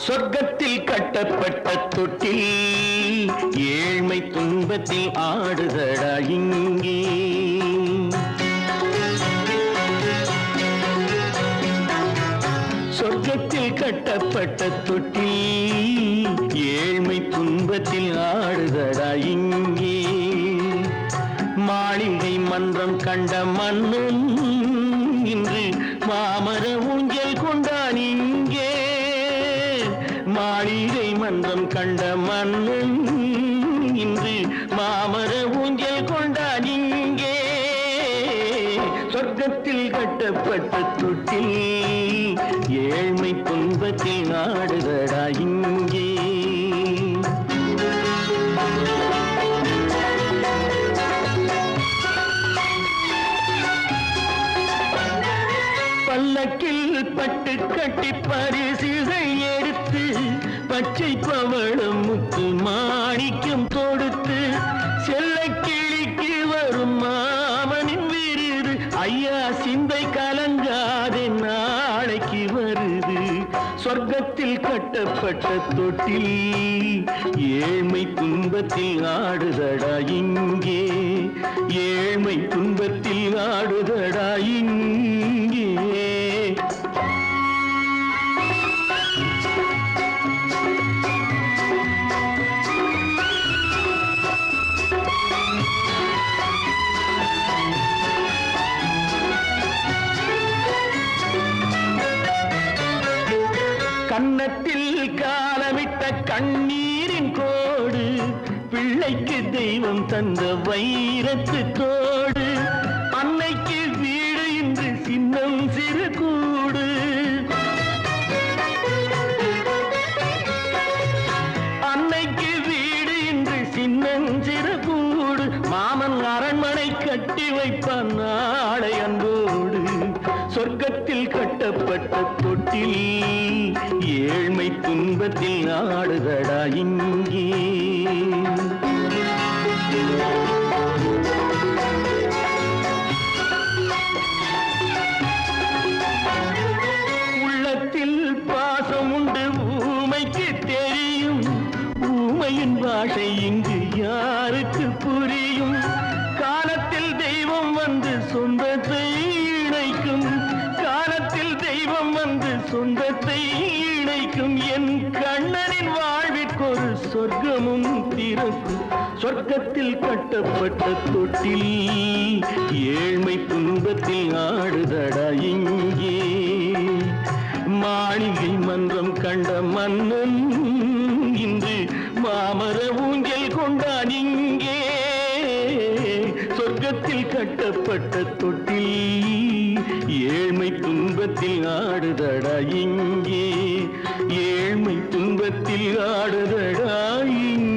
சொர்க்கத்தில் கட்டப்பட்ட தொட்டில் ஏழ்மை துன்பத்தில் ஆடுதடா இங்கே. சொர்க்கத்தில் கட்டப்பட்ட தொட்டில் ஏழ்மை துன்பத்தில் ஆடுதடா இங்கே. மாளிகை மன்றம் கண்ட மன்னன் இன்று மாமர ஊஞ்சல் கொண்டான் இங்கே. மாளிகை மன்றம் கண்ட மன்னன் இன்று மாமர ஊஞ்சல் கொண்டான் இங்கே. சொர்க்கத்தில் கட்டப்பட்ட தொட்டில் ஏழ்மை துன்பத்தில் ஆடுதடா இங்கே. பல்லக்கில் பட்டு கட்டி பரிசுகள் எடுத்து பச்சை பவளம் முத்து மாணிக்கம் தொடுத்து செல்ல கிளிக்கு வரும் மாமனின் விருது. ஐயா சிந்தை கலங்காதே நாளைக்கு வருது. சொர்க்கத்தில் கட்டப்பட்ட தொட்டில் ஏழ்மை துன்பத்தில் ஆடுதடா இங்கே. ஏழ்மை துன்பத்தில் ஆடுதடா இங்கே. கன்னத்தில் காலமிட்ட கண்ணீரின் கோடு பிள்ளைக்கு தெய்வம் தந்த வைரத்து தோடு. அன்னைக்கு வீடு இன்று சின்னம் சிறு கூடு. அன்னைக்கு வீடு இன்று சின்னம் சிறு கூடு. மாமன் அரண்மனை கட்டி வைப்பான் நாளை அன்போடு. சொர்க்கத்தில் கட்டப்பட்ட தொட்டில் ஏழ்மை துன்பத்தில் ஆடுதடா இங்கே. உள்ளத்தில் பாசம் உண்டு ஊமைக்கு தெரியும். ஊமையின் பாஷை இங்கு யாருக்கு புரியும்? காலத்தில் தெய்வம் வந்து சொந்தத்தை இணைக்கும். காலத்தில் தெய்வம் வந்து சொந்தத்தை இணைக்கும். என் கண்ணனின் வாழ்விற்கொரு சொர்க்கமும் திறக்கும். சொர்க்கத்தில் கட்டப்பட்ட தொட்டில் ஏழ்மை துன்பத்தில் ஆடுதடா இங்கே. மாளிகை மன்றம் கண்ட மன்னன் இன்று மாமர ஊஞ்சல் கொண்டான் இங்கே. சொர்க்கத்தில் கட்டப்பட்ட தொட்டில் ஏழ்மை துன்பத்தில் ஆடுதடா இங்கே. ஏழ்மை துன்பத்தில் ஆடுதடா இங்கே.